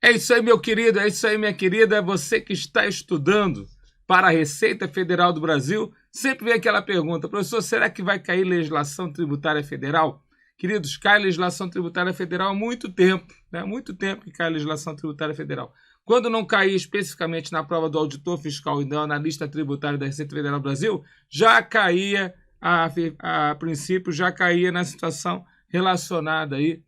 É isso aí, meu querido, é isso aí, minha querida. É você que está estudando para a Receita Federal do Brasil. Sempre vem aquela pergunta, professor, será que vai cair legislação tributária federal? Queridos, cai legislação tributária federal há muito tempo, né? Há muito tempo que cai legislação tributária federal. Quando não cair especificamente na prova do auditor fiscal e do analista tributário da Receita Federal do Brasil, já caía, a princípio, já caía na situação relacionada aí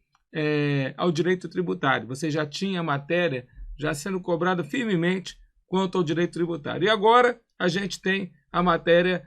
ao direito tributário. Você já tinha a matéria já sendo cobrada firmemente quanto ao direito tributário. E agora a gente tem a matéria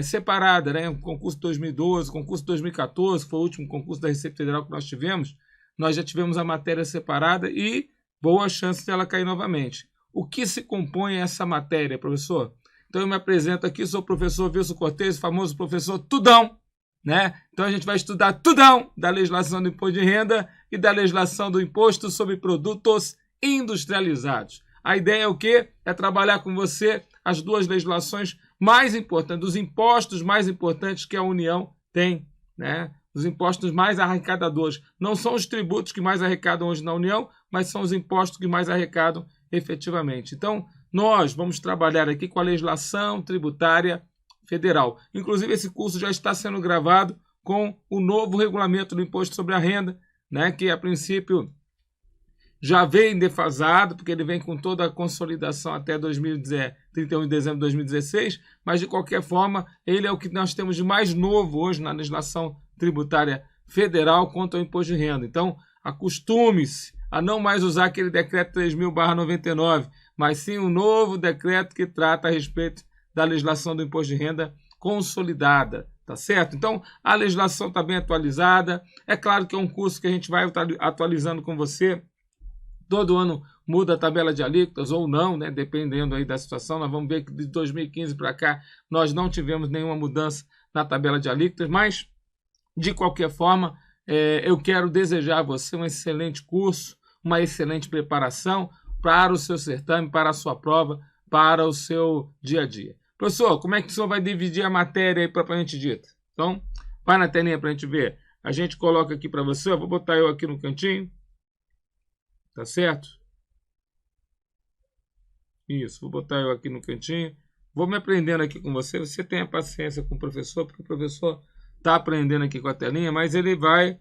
separada, né? O concurso 2012, concurso 2014, que foi o último concurso da Receita Federal que nós tivemos, nós já tivemos a matéria separada e boa chance de ela cair novamente. O que se compõe essa matéria, professor? Então eu me apresento aqui, sou o professor Wilson Cortez, famoso professor Tudão, né? Então a gente vai estudar tudão da legislação do imposto de renda e da legislação do imposto sobre produtos industrializados. A ideia é o quê? É trabalhar com você as duas legislações mais importantes, os impostos mais importantes que a União tem, né? Os impostos mais arrecadadores. Não são os tributos que mais arrecadam hoje na União, mas são os impostos que mais arrecadam efetivamente. Então, nós vamos trabalhar aqui com a legislação tributária federal. Inclusive, esse curso já está sendo gravado com o novo regulamento do imposto sobre a renda, né, que a princípio já vem defasado, porque ele vem com toda a consolidação até 31 de dezembro de 2016, mas de qualquer forma, ele é o que nós temos de mais novo hoje na legislação tributária federal quanto ao imposto de renda. Então, acostume-se a não mais usar aquele decreto 3.000/99, mas sim um novo decreto que trata a respeito da legislação do imposto de renda consolidada, tá certo? Então, a legislação está bem atualizada. É claro que é um curso que a gente vai atualizando com você. Todo ano muda a tabela de alíquotas ou não, né? Dependendo aí da situação. Nós vamos ver que de 2015 para cá nós não tivemos nenhuma mudança na tabela de alíquotas, mas, de qualquer forma, eu quero desejar a você um excelente curso, uma excelente preparação para o seu certame, para a sua prova, para o seu dia a dia. Professor, como é que o senhor vai dividir a matéria aí propriamente dita? Então, vai na telinha para a gente ver. A gente coloca aqui para você, eu vou botar eu aqui no cantinho. Tá certo? Isso, vou botar eu aqui no cantinho. Vou me aprendendo aqui com você. Você tenha paciência com o professor, porque o professor está aprendendo aqui com a telinha, mas ele vai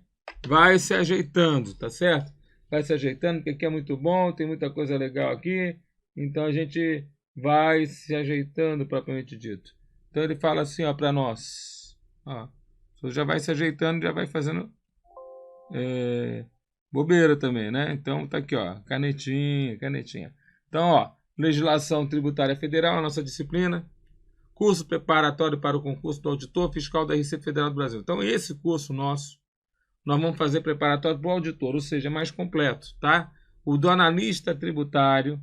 se ajeitando, tá certo? Vai se ajeitando, porque aqui é muito bom, tem muita coisa legal aqui. Então a gente vai se ajeitando propriamente dito. Então ele fala assim, ó, para nós. Ó, você já vai se ajeitando, já vai fazendo bobeira também, né? Então tá aqui, ó, canetinha. Então, ó, legislação tributária federal, a nossa disciplina. Curso preparatório para o concurso do auditor fiscal da Receita Federal do Brasil. Então, esse curso nosso, nós vamos fazer preparatório para o auditor, ou seja, mais completo, tá? O do analista tributário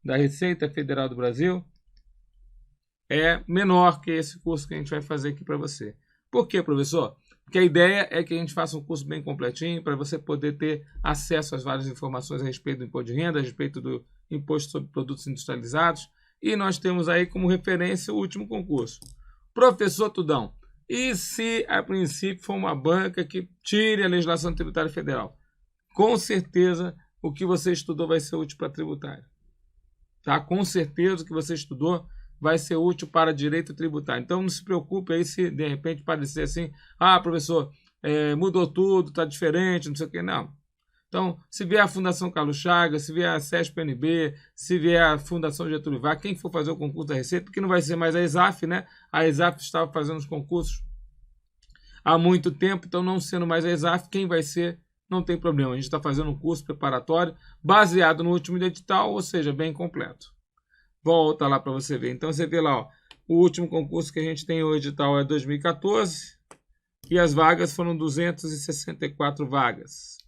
da Receita Federal do Brasil é menor que esse curso que a gente vai fazer aqui para você. Por quê, professor? Porque a ideia é que a gente faça um curso bem completinho para você poder ter acesso às várias informações a respeito do imposto de renda, a respeito do imposto sobre produtos industrializados. E nós temos aí como referência o último concurso. Professor Tudão, e se a princípio for uma banca que tire a legislação tributária federal? Com certeza o que você estudou vai ser útil para a tributária. Tá? Com certeza o que você estudou vai ser útil para direito tributário. Então não se preocupe aí se de repente parecer assim, professor, mudou tudo, está diferente, não sei o que, não. Então, se vier a Fundação Carlos Chagas, se vier a CESP-NB, se vier a Fundação Getúlio Vargas, quem for fazer o concurso da Receita, porque não vai ser mais a ESAF, né? A ESAF estava fazendo os concursos há muito tempo, então não sendo mais a ESAF, quem vai ser, não tem problema. A gente está fazendo um curso preparatório baseado no último edital, ou seja, bem completo. Volta lá para você ver. Então você vê lá, ó, o último concurso que a gente tem hoje edital é 2014 e as vagas foram 264 vagas.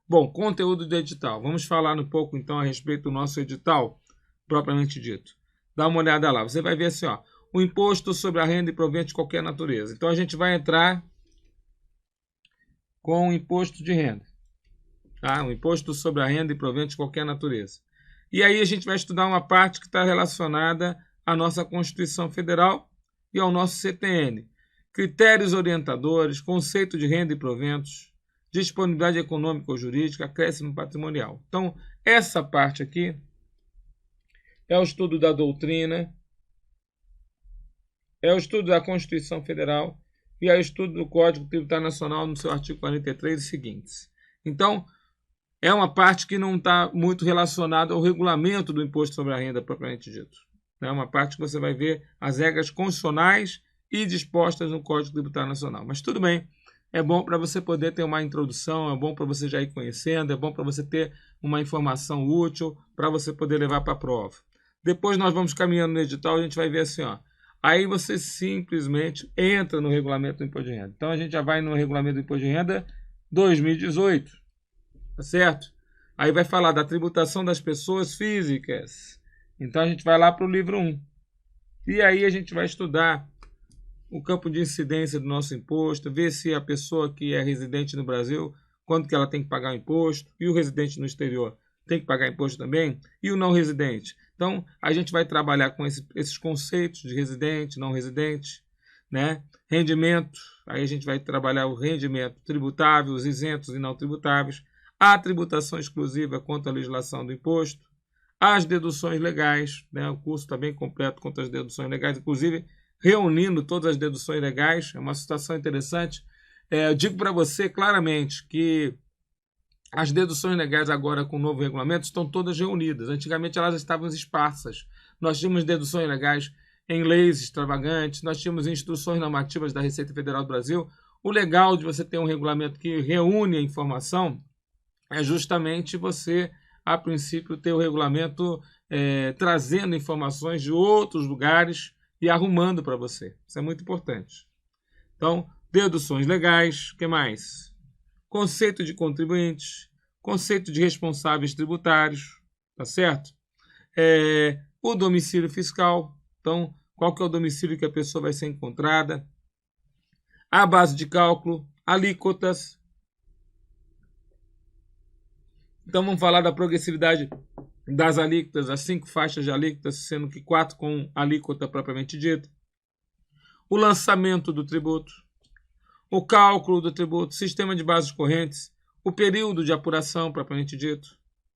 Bom, conteúdo do edital. Vamos falar um pouco então a respeito do nosso edital propriamente dito. Dá uma olhada lá. Você vai ver assim, ó, o imposto sobre a renda e provento de qualquer natureza. Então a gente vai entrar com o imposto de renda, tá? O imposto sobre a renda e provento de qualquer natureza. E aí a gente vai estudar uma parte que está relacionada à nossa Constituição Federal e ao nosso CTN. Critérios orientadores, conceito de renda e proventos, disponibilidade econômica ou jurídica, acréscimo patrimonial. Então, essa parte aqui é o estudo da doutrina, é o estudo da Constituição Federal e é o estudo do Código Tributário Nacional no seu artigo 43 e seguintes. Então, é uma parte que não está muito relacionada ao regulamento do imposto sobre a renda propriamente dito. É uma parte que você vai ver as regras constitucionais e dispostas no Código Tributário Nacional. Mas tudo bem, é bom para você poder ter uma introdução, é bom para você já ir conhecendo, é bom para você ter uma informação útil para você poder levar para a prova. Depois nós vamos caminhando no edital, a gente vai ver assim, ó. Aí você simplesmente entra no regulamento do imposto de renda. Então a gente já vai no regulamento do imposto de renda 2018, tá certo? Aí vai falar da tributação das pessoas físicas. Então a gente vai lá para o livro 1. E aí a gente vai estudar o campo de incidência do nosso imposto, ver se a pessoa que é residente no Brasil, quanto que ela tem que pagar o imposto, e o residente no exterior tem que pagar imposto também, e o não residente. Então, a gente vai trabalhar com esses conceitos de residente, não residente, né? Rendimento, aí a gente vai trabalhar o rendimento tributável, os isentos e não tributáveis, a tributação exclusiva quanto à legislação do imposto, as deduções legais, né? O curso está bem completo quanto às deduções legais, inclusive reunindo todas as deduções legais, é uma situação interessante. Eu digo para você claramente que as deduções legais agora com o novo regulamento estão todas reunidas. Antigamente elas estavam esparsas. Nós tínhamos deduções legais em leis extravagantes, nós tínhamos instruções normativas da Receita Federal do Brasil. O legal de você ter um regulamento que reúne a informação é justamente você, a princípio, ter o regulamento trazendo informações de outros lugares e arrumando para você. Isso é muito importante. Então, deduções legais, o que mais? Conceito de contribuintes, conceito de responsáveis tributários, tá certo? O domicílio fiscal, então, qual que é o domicílio que a pessoa vai ser encontrada? A base de cálculo, alíquotas. Então, vamos falar da progressividade das alíquotas, as 5 faixas de alíquotas, sendo que 4 com alíquota propriamente dita. O lançamento do tributo, o cálculo do tributo, sistema de bases correntes, o período de apuração propriamente dito,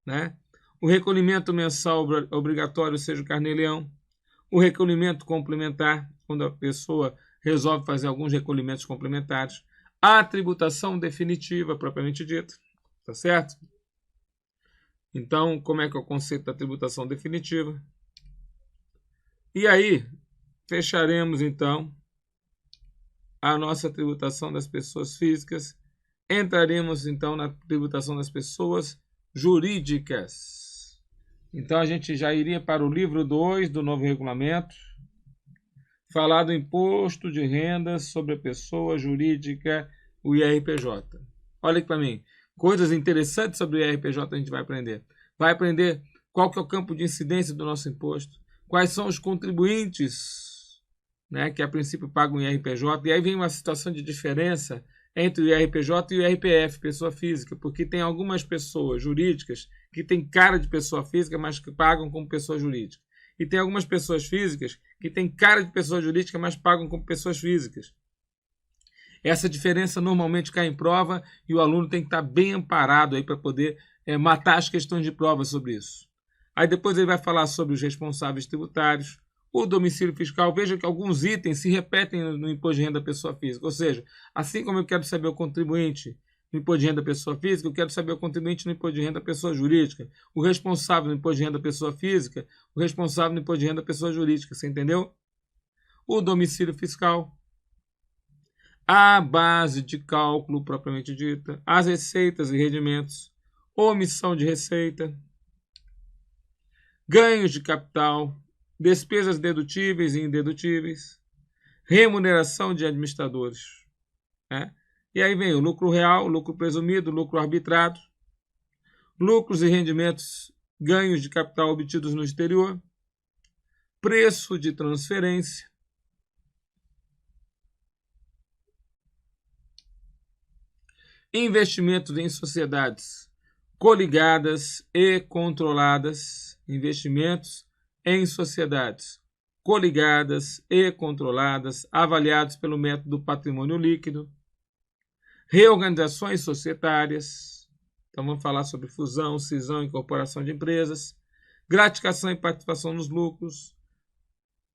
né? O recolhimento mensal obrigatório, ou seja, o carnê-leão, o recolhimento complementar, quando a pessoa resolve fazer alguns recolhimentos complementares, a tributação definitiva propriamente dita, tá certo? Então, como é que é o conceito da tributação definitiva? E aí, fecharemos então a nossa tributação das pessoas físicas, entraremos então na tributação das pessoas jurídicas. Então a gente já iria para o livro 2 do novo regulamento, falar do imposto de renda sobre a pessoa jurídica, o IRPJ. Olha aqui para mim, coisas interessantes sobre o IRPJ a gente vai aprender. Vai aprender qual que é o campo de incidência do nosso imposto, quais são os contribuintes, né, que a princípio pagam o IRPJ, e aí vem uma situação de diferença entre o IRPJ e o IRPF, pessoa física, porque tem algumas pessoas jurídicas que têm cara de pessoa física, mas que pagam como pessoa jurídica. E tem algumas pessoas físicas que têm cara de pessoa jurídica, mas pagam como pessoas físicas. Essa diferença normalmente cai em prova e o aluno tem que estar bem amparado aí para poder matar as questões de prova sobre isso. Aí depois ele vai falar sobre os responsáveis tributários, o domicílio fiscal. Veja que alguns itens se repetem no imposto de renda da pessoa física. Ou seja, assim como eu quero saber o contribuinte no imposto de renda da pessoa física, eu quero saber o contribuinte no imposto de renda da pessoa jurídica, o responsável no imposto de renda da pessoa física, o responsável no imposto de renda da pessoa jurídica. Você entendeu? O domicílio fiscal, a base de cálculo propriamente dita, as receitas e rendimentos, omissão de receita, ganhos de capital, despesas dedutíveis e indedutíveis, remuneração de administradores, né? E aí vem o lucro real, lucro presumido, lucro arbitrado, lucros e rendimentos, ganhos de capital obtidos no exterior, preço de transferência, investimentos em sociedades coligadas e controladas, investimentos em sociedades coligadas e controladas, avaliados pelo método do patrimônio líquido, reorganizações societárias, então vamos falar sobre fusão, cisão, incorporação de empresas, gratificação e participação nos lucros,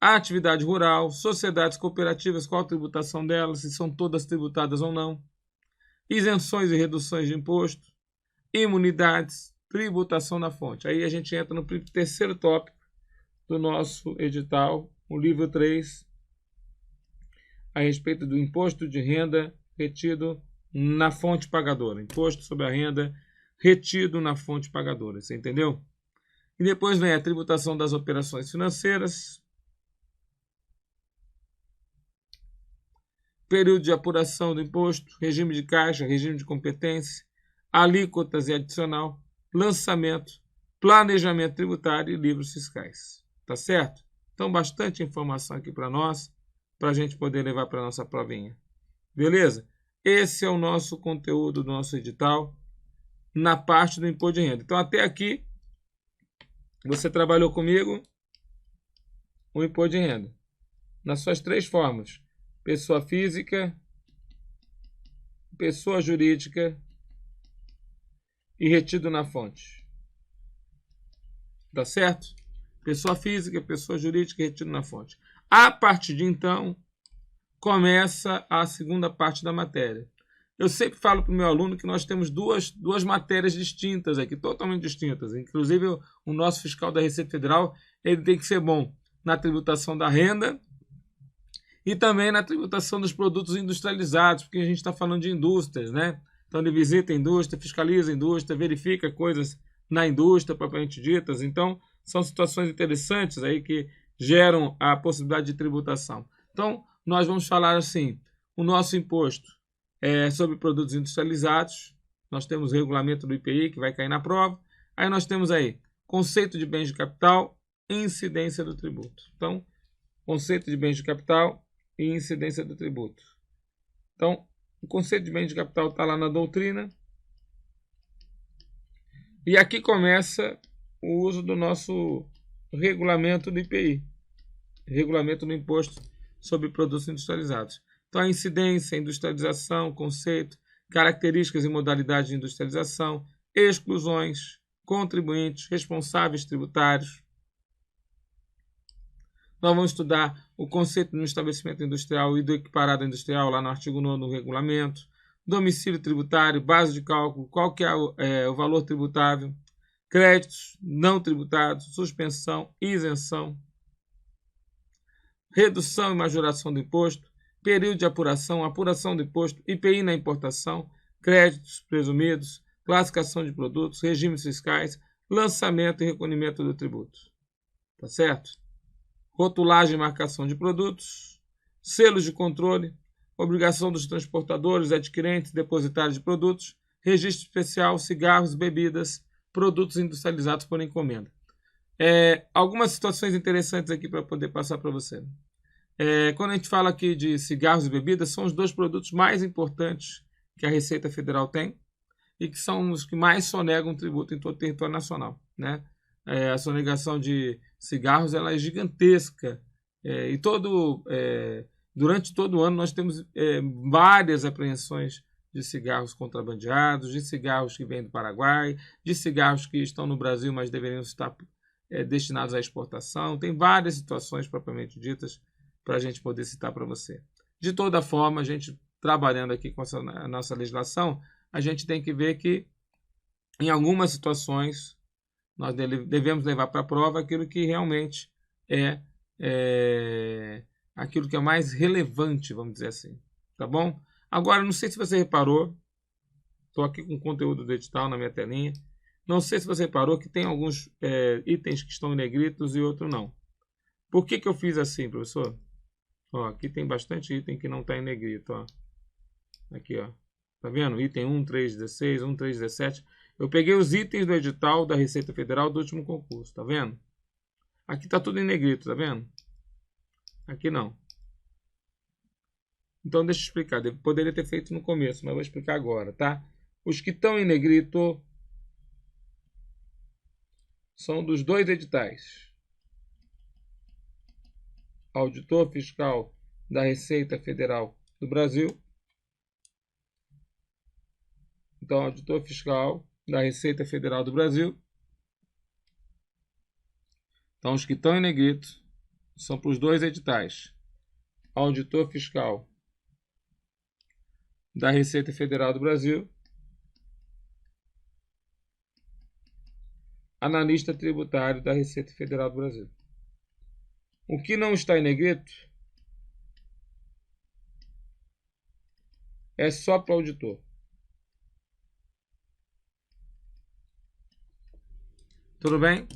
a atividade rural, sociedades cooperativas, qual a tributação delas, se são todas tributadas ou não, isenções e reduções de imposto, imunidades, tributação na fonte. Aí a gente entra no terceiro tópico do nosso edital, o livro 3, a respeito do imposto de renda retido na fonte pagadora. Imposto sobre a renda retido na fonte pagadora. Você entendeu? E depois vem a tributação das operações financeiras, período de apuração do imposto, regime de caixa, regime de competência, alíquotas e adicional, lançamento, planejamento tributário e livros fiscais. Tá certo? Então, bastante informação aqui para nós, para a gente poder levar para a nossa provinha. Beleza? Esse é o nosso conteúdo do nosso edital na parte do imposto de renda. Então, até aqui, você trabalhou comigo o imposto de renda nas suas três formas: pessoa física, pessoa jurídica e retido na fonte. Tá certo? Pessoa física, pessoa jurídica e retido na fonte. A partir de então, começa a segunda parte da matéria. Eu sempre falo para o meu aluno que nós temos duas matérias distintas aqui, totalmente distintas. Inclusive, o nosso fiscal da Receita Federal, ele tem que ser bom na tributação da renda e também na tributação dos produtos industrializados, porque a gente está falando de indústrias, né? Então, ele visita a indústria, fiscaliza a indústria, verifica coisas na indústria propriamente ditas. Então, são situações interessantes aí que geram a possibilidade de tributação. Então, nós vamos falar assim, o nosso imposto é sobre produtos industrializados, nós temos o regulamento do IPI, que vai cair na prova, aí nós temos aí conceito de bens de capital e incidência do tributo. Então, conceito de bens de capital e incidência do tributo. Então, o conceito de bens de capital está lá na doutrina, e aqui começa o uso do nosso regulamento do IPI, regulamento do imposto sobre produtos industrializados. Então, a incidência, industrialização, conceito, características e modalidades de industrialização, exclusões, contribuintes, responsáveis tributários. Nós vamos estudar o conceito do estabelecimento industrial e do equiparado industrial, lá no artigo 9º do regulamento, domicílio tributário, base de cálculo, qual que é o valor tributável, créditos não tributados, suspensão, isenção, redução e majoração do imposto, período de apuração, apuração do imposto, IPI na importação, créditos presumidos, classificação de produtos, regimes fiscais, lançamento e recolhimento do tributo. Tá certo? Rotulagem e marcação de produtos, selos de controle, obrigação dos transportadores, adquirentes, depositários de produtos, registro especial, cigarros, bebidas, produtos industrializados por encomenda. Algumas situações interessantes aqui para poder passar para você. Quando a gente fala aqui de cigarros e bebidas, são os dois produtos mais importantes que a Receita Federal tem e que são os que mais sonegam tributo em todo o território nacional, né? A sonegação de cigarros ela é gigantesca e durante todo o ano nós temos várias apreensões de cigarros contrabandeados, de cigarros que vêm do Paraguai, de cigarros que estão no Brasil, mas deveriam estar destinados à exportação. Tem várias situações propriamente ditas para a gente poder citar para você. De toda forma, a gente trabalhando aqui com a nossa legislação, a gente tem que ver que em algumas situações nós devemos levar para a prova aquilo que realmente aquilo que é mais relevante, vamos dizer assim. Tá bom? Agora, não sei se você reparou, estou aqui com o conteúdo do edital na minha telinha, não sei se você reparou que tem alguns itens que estão em negritos e outros não. Por que eu fiz assim, professor? Ó, aqui tem bastante item que não está em negrito. Ó. Aqui, ó. Tá vendo? Item 1, 3, 16, 1, 3, 17. Eu peguei os itens do edital da Receita Federal do último concurso. Tá vendo? Aqui tá tudo em negrito, tá vendo? Aqui não. Então deixa eu explicar. Eu poderia ter feito no começo, mas vou explicar agora, tá? Os que estão em negrito são dos dois editais. Auditor Fiscal da Receita Federal do Brasil Então, auditor fiscal da Receita Federal do Brasil. Então, os que estão em negrito são para os dois editais. Auditor fiscal da Receita Federal do Brasil, analista tributário da Receita Federal do Brasil. O que não está em negrito é só para o auditor. Tudo bem?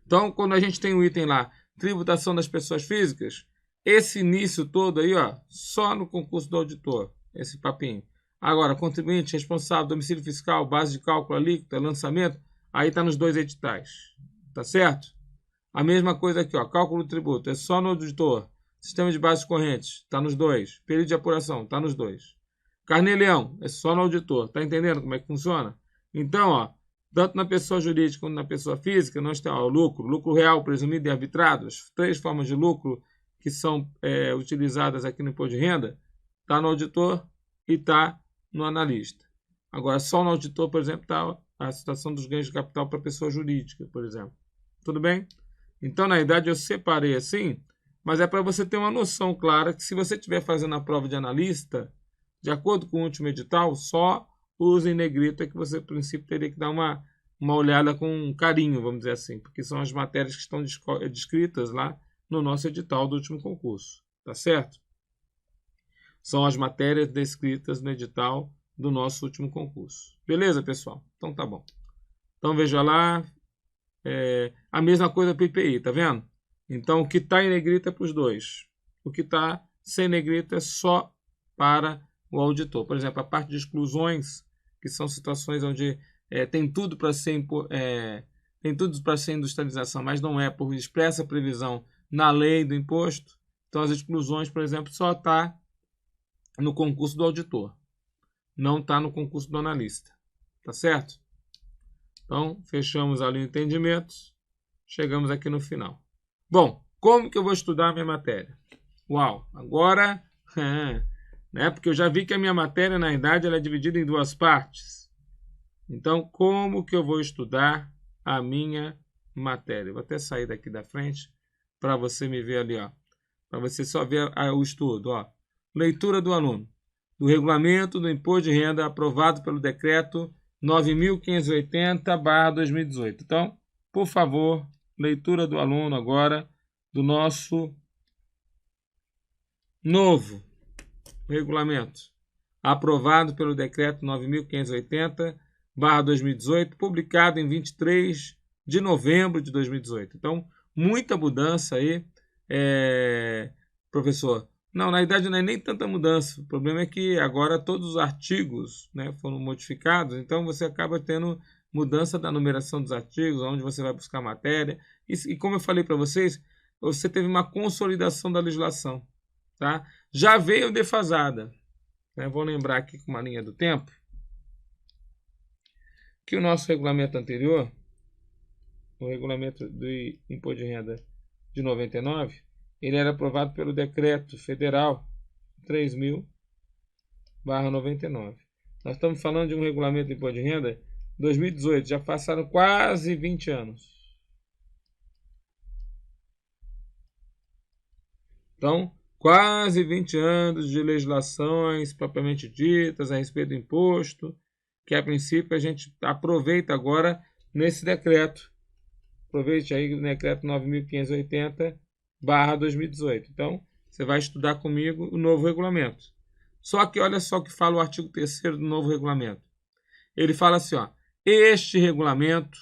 Então, quando a gente tem um item lá, tributação das pessoas físicas, esse início todo aí, ó, só no concurso do auditor, esse papinho. Agora, contribuinte, responsável, domicílio fiscal, base de cálculo, alíquota, lançamento, aí está nos dois editais. Tá certo? A mesma coisa aqui, ó, cálculo do tributo, é só no auditor. Sistema de bases correntes, está nos dois. Período de apuração, está nos dois. Carnê-leão, é só no auditor. Tá entendendo como é que funciona? Então, ó, tanto na pessoa jurídica quanto na pessoa física, nós temos o lucro real, presumido e arbitrado, as três formas de lucro que são utilizadas aqui no imposto de renda, está no auditor e está no analista. Agora, só no auditor, por exemplo, está a situação dos ganhos de capital para pessoa jurídica, por exemplo. Tudo bem? Então, na verdade, eu separei assim, mas é para você ter uma noção clara que se você estiver fazendo a prova de analista, de acordo com o último edital, só os em negrito é que você, a princípio, teria que dar uma olhada com carinho, vamos dizer assim, porque são as matérias que estão descritas lá no nosso edital do último concurso, tá certo? São as matérias descritas no edital do nosso último concurso. Beleza, pessoal? Então tá bom. Então veja lá, a mesma coisa para o IPI, tá vendo? Então o que está em negrito é para os dois. O que está sem negrito é só para o auditor. Por exemplo, a parte de exclusões, que são situações onde tem tudo para ser industrialização, mas não é por expressa previsão na lei do imposto. Então as exclusões, por exemplo, só está no concurso do auditor, não está no concurso do analista, tá certo? Então fechamos ali o entendimento, chegamos aqui no final. Bom, como que eu vou estudar a minha matéria? Uau, agora, né? Porque eu já vi que a minha matéria, na verdade, ela é dividida em duas partes. Então, como que eu vou estudar a minha matéria? Eu vou até sair daqui da frente para você me ver ali, ó. Para você só ver o estudo, ó. Leitura do aluno. Do regulamento do imposto de renda aprovado pelo decreto 9.580/2018. Então, por favor, leitura do aluno agora do nosso novo regulamento aprovado pelo decreto 9.580/2018, publicado em 23 de novembro de 2018. Então, muita mudança aí, professor. Não, na verdade não é nem tanta mudança. O problema é que agora todos os artigos, né, foram modificados, então você acaba tendo mudança da numeração dos artigos, onde você vai buscar matéria. E como eu falei para vocês, você teve uma consolidação da legislação. Tá? Já veio defasada. Né? Vou lembrar aqui com uma linha do tempo que o nosso regulamento anterior, o regulamento do imposto de renda de 99, ele era aprovado pelo decreto federal 3.000/99. Nós estamos falando de um regulamento de imposto de renda 2018, já passaram quase 20 anos. Então, quase 20 anos de legislações propriamente ditas a respeito do imposto, que a princípio a gente aproveita agora nesse decreto. Aproveite aí o decreto 9.580/2018. Então, você vai estudar comigo o novo regulamento. Só que olha só o que fala o artigo 3º do novo regulamento. Ele fala assim, ó, este regulamento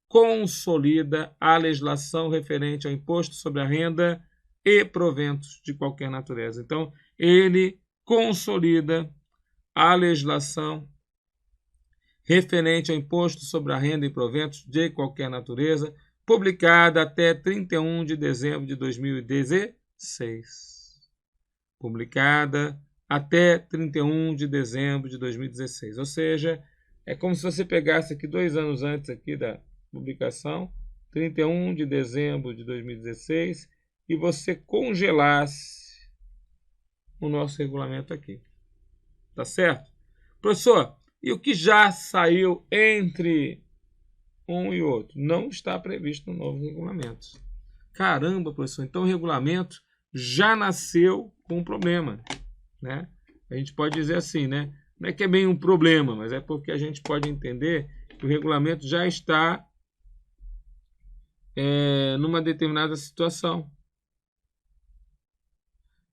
consolida a legislação referente ao imposto sobre a renda e proventos de qualquer natureza. Então, ele consolida a legislação referente ao imposto sobre a renda e proventos de qualquer natureza, publicada até 31 de dezembro de 2016. Publicada até 31 de dezembro de 2016. Ou seja, é como se você pegasse aqui 2 anos antes aqui da publicação, 31 de dezembro de 2016, e você congelasse o nosso regulamento aqui. Tá certo? Professor, E o que já saiu entre um e outro não está previsto no novo regulamento. Caramba, professor, então o regulamento já nasceu com um problema, né? A gente pode dizer assim, né? Não é que é bem um problema, mas é porque a gente pode entender que o regulamento já está numa determinada situação.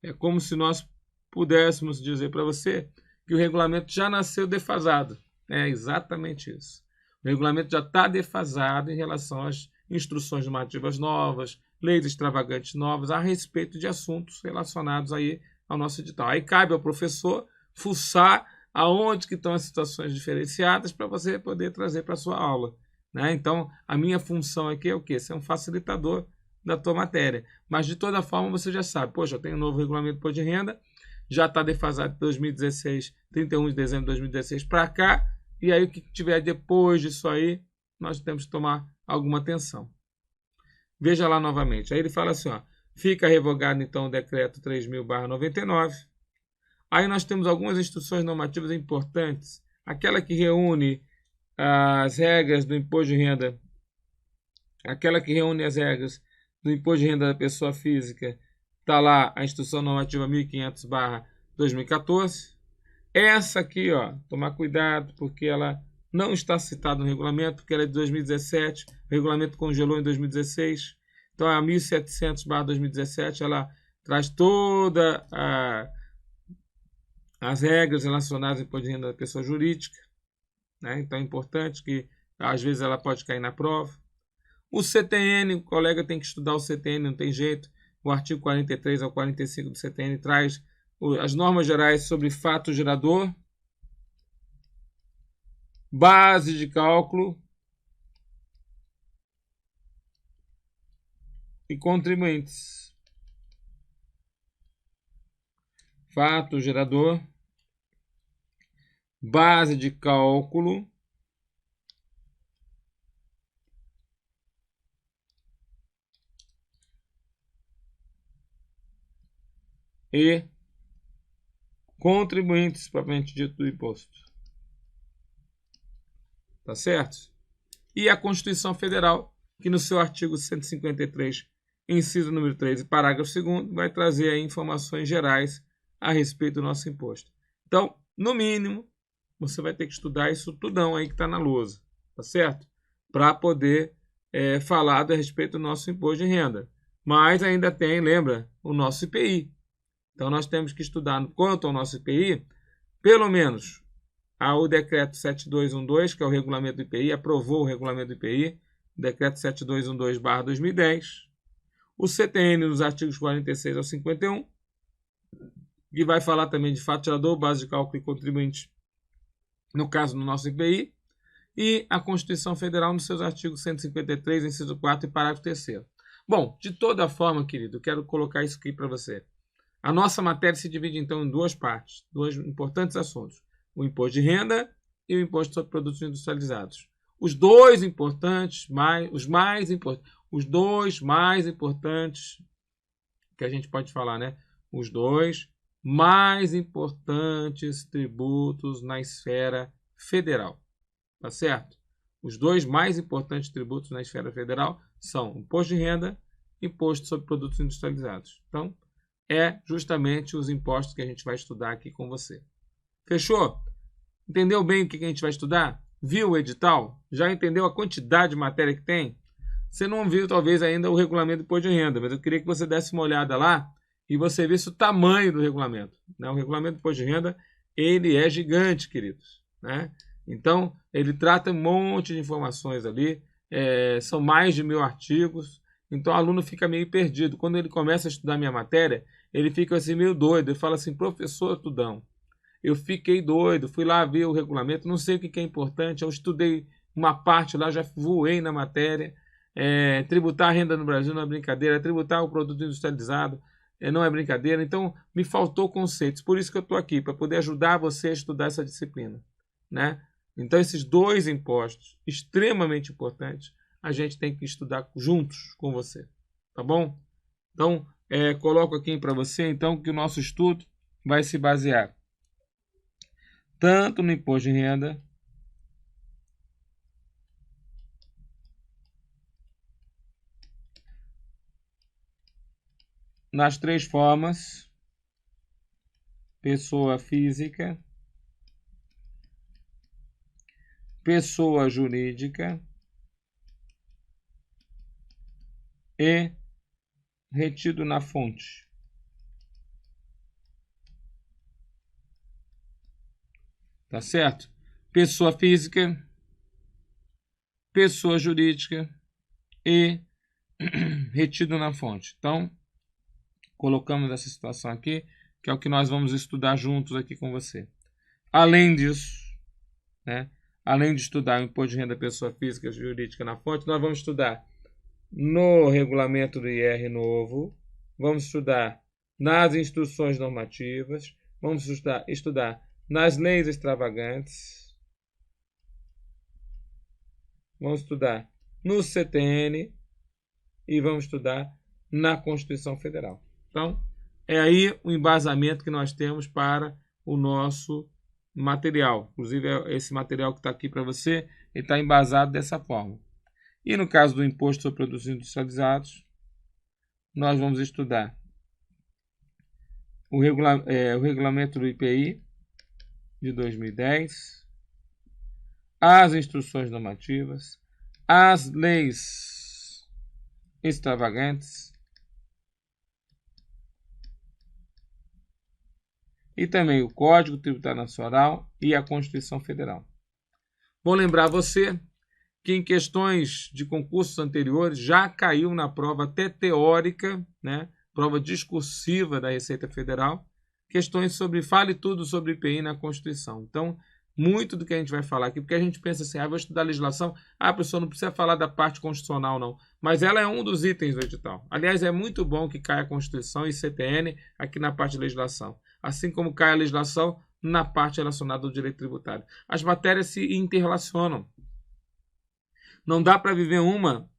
É como se nós pudéssemos dizer para você que o regulamento já nasceu defasado. É exatamente isso. O regulamento já está defasado em relação às instruções normativas novas, leis extravagantes novas, a respeito de assuntos relacionados aí ao nosso edital. Aí cabe ao professor fuçar aonde que estão as situações diferenciadas para você poder trazer para a sua aula, né? Então, a minha função aqui é o quê? Ser um facilitador da tua matéria. Mas, de toda forma, você já sabe. Poxa, eu tenho um novo regulamento de imposto de renda, já está defasado de 2016, 31 de dezembro de 2016 para cá, e aí o que tiver depois disso aí, nós temos que tomar alguma atenção. Veja lá novamente. Aí ele fala assim, ó, fica revogado então o decreto 3.000/99. Aí nós temos algumas instruções normativas importantes. Aquela que reúne as regras do imposto de renda, aquela que reúne as regras do imposto de renda da pessoa física, está lá a instrução normativa 1500/2014. Essa aqui, ó, tomar cuidado, porque ela não está citada no regulamento, porque ela é de 2017, o regulamento congelou em 2016. Então, a 1700/2017, ela traz toda as regras relacionadas ao imposto de renda da pessoa jurídica, né? Então, é importante que, às vezes, ela pode cair na prova. O CTN, o colega tem que estudar o CTN, não tem jeito. O artigo 43 ao 45 do CTN traz as normas gerais sobre fato gerador, base de cálculo e contribuintes. Fato gerador, base de cálculo e contribuintes, propriamente dito, do imposto. Tá certo? E a Constituição Federal, que no seu artigo 153, inciso número 3 e parágrafo 2º, vai trazer aí informações gerais a respeito do nosso imposto. Então, no mínimo, você vai ter que estudar isso tudão aí que está na lousa, tá certo? Para poder falar a respeito do nosso imposto de renda. Mas ainda tem, lembra, o nosso IPI. Então, nós temos que estudar quanto ao nosso IPI, pelo menos o decreto 7212, que é o regulamento do IPI, aprovou o regulamento do IPI, decreto 7212/2010, o CTN nos artigos 46 ao 51, que vai falar também de fato gerador, base de cálculo e contribuinte, no caso do nosso IPI, e a Constituição Federal nos seus artigos 153, inciso 4 e parágrafo 3º. Bom, de toda forma, querido, eu quero colocar isso aqui para você. A nossa matéria se divide, então, em duas partes, dois importantes assuntos. O imposto de renda e o imposto sobre produtos industrializados. Os dois mais importantes que a gente pode falar, né? Os dois mais importantes tributos na esfera federal. Tá certo? Os dois mais importantes tributos na esfera federal são o imposto de renda e o imposto sobre produtos industrializados. Então, é justamente os impostos que a gente vai estudar aqui com você. Fechou? Entendeu bem o que a gente vai estudar? Viu o edital? Já entendeu a quantidade de matéria que tem? Você não viu, talvez, ainda o regulamento do imposto de renda, mas eu queria que você desse uma olhada lá e você visse o tamanho do regulamento, né? O regulamento do imposto de renda, ele é gigante, queridos, né? Então, ele trata um monte de informações ali, são mais de 1000 artigos, então o aluno fica meio perdido. Quando ele começa a estudar minha matéria, ele fica assim meio doido, ele fala assim, professor Tudão, eu fiquei doido, fui lá ver o regulamento, não sei o que é importante, eu estudei uma parte lá, já voei na matéria, tributar a renda no Brasil não é brincadeira, tributar o produto industrializado não é brincadeira, então me faltou conceitos, por isso que eu estou aqui, para poder ajudar você a estudar essa disciplina, né? Então esses dois impostos, extremamente importantes, a gente tem que estudar juntos com você, tá bom? Então, coloco aqui para você, então, que o nosso estudo vai se basear tanto no imposto de renda nas três formas: pessoa física, pessoa jurídica e retido na fonte. Tá certo? Pessoa física, pessoa jurídica e retido na fonte. Então, colocamos essa situação aqui, que é o que nós vamos estudar juntos aqui com você. Além disso, né, além de estudar o imposto de renda pessoa física e jurídica na fonte, nós vamos estudar no regulamento do IR novo, vamos estudar nas instruções normativas, vamos estudar nas leis extravagantes, vamos estudar no CTN e vamos estudar na Constituição Federal. Então, é aí o embasamento que nós temos para o nosso material. Inclusive, esse material que está aqui para você, ele está embasado dessa forma. E no caso do Imposto sobre Produtos Industrializados, nós vamos estudar o regulamento do IPI de 2010, as instruções normativas, as leis extravagantes e também o Código Tributário Nacional e a Constituição Federal. Vou lembrar você que em questões de concursos anteriores já caiu na prova até teórica, né, prova discursiva da Receita Federal, questões sobre, fale tudo sobre IPI na Constituição. Então, muito do que a gente vai falar aqui, porque a gente pensa assim, vou estudar legislação, a pessoa não precisa falar da parte constitucional não, mas ela é um dos itens do edital. Aliás, é muito bom que caia a Constituição e CTN aqui na parte de legislação, assim como cai a legislação na parte relacionada ao direito tributário. As matérias se interrelacionam. Não dá para viver uma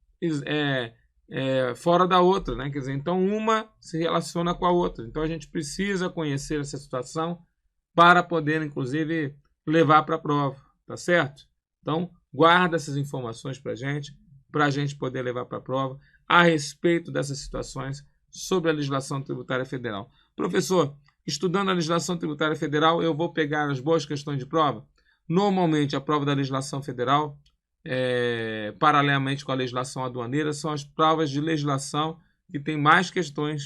fora da outra, né? Quer dizer, então uma se relaciona com a outra. Então a gente precisa conhecer essa situação para poder, inclusive, levar para a prova, tá certo? Então, guarda essas informações para a gente poder levar para a prova a respeito dessas situações sobre a legislação tributária federal. Professor, estudando a legislação tributária federal, eu vou pegar as boas questões de prova? Normalmente, a prova da legislação federal, paralelamente com a legislação aduaneira, são as provas de legislação que tem mais questões,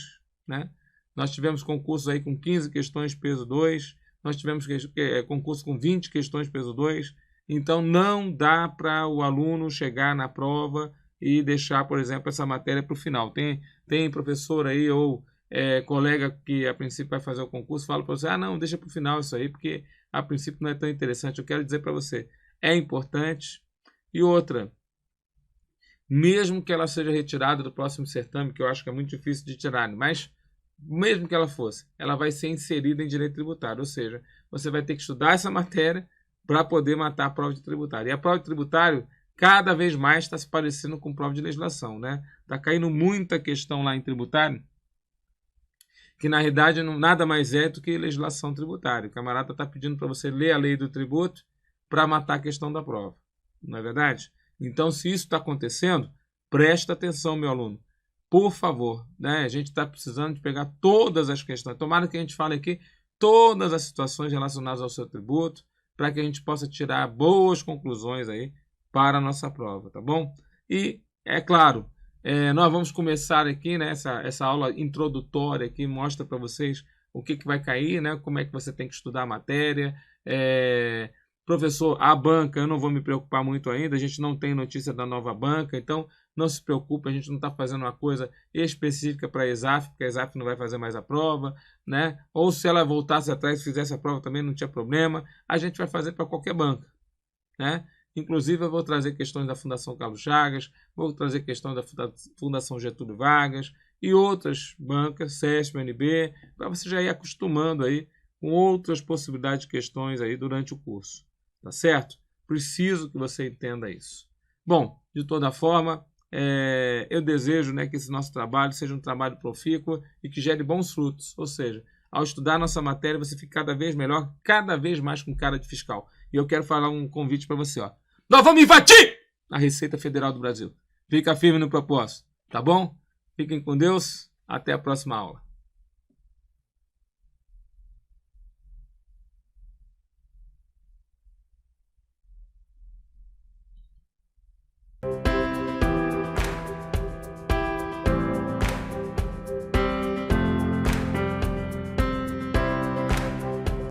né? Nós tivemos concursos aí com 15 questões peso 2, nós tivemos concurso com 20 questões peso 2, então não dá para o aluno chegar na prova e deixar, por exemplo, essa matéria para o final. Tem professor aí ou colega que a princípio vai fazer o concurso, fala para você, não, deixa para o final isso aí, porque a princípio não é tão interessante. Eu quero dizer para você, é importante. E outra, mesmo que ela seja retirada do próximo certame, que eu acho que é muito difícil de tirar, mas mesmo que ela fosse, ela vai ser inserida em direito tributário, ou seja, você vai ter que estudar essa matéria para poder matar a prova de tributário. E a prova de tributário cada vez mais está se parecendo com prova de legislação, né? Está caindo muita questão lá em tributário, que na realidade nada mais é do que legislação tributária. O camarada está pedindo para você ler a lei do tributo para matar a questão da prova. Não é verdade? Então, se isso está acontecendo, presta atenção, meu aluno. Por favor, né? A gente está precisando de pegar todas as questões. Tomara que a gente fale aqui todas as situações relacionadas ao seu tributo, para que a gente possa tirar boas conclusões aí para a nossa prova, tá bom? E, é claro, nós vamos começar aqui, né? Essa aula introdutória aqui mostra para vocês o que vai cair, né? Como é que você tem que estudar a matéria. Professor, a banca, eu não vou me preocupar muito ainda, a gente não tem notícia da nova banca, então não se preocupe, a gente não está fazendo uma coisa específica para a ESAF, porque a ESAF não vai fazer mais a prova, né? Ou se ela voltasse atrás e fizesse a prova também não tinha problema, a gente vai fazer para qualquer banca, né? Inclusive eu vou trazer questões da Fundação Carlos Chagas, vou trazer questões da Fundação Getúlio Vargas e outras bancas, CESP, UNB, para você já ir acostumando aí com outras possibilidades de questões aí durante o curso. Tá certo? Preciso que você entenda isso. Bom, de toda forma, eu desejo, né, que esse nosso trabalho seja um trabalho profícuo e que gere bons frutos. Ou seja, ao estudar nossa matéria, você fica cada vez melhor, cada vez mais com cara de fiscal. E eu quero falar um convite para você, ó. Nós vamos invadir a Receita Federal do Brasil. Fica firme no propósito, tá bom? Fiquem com Deus. Até a próxima aula.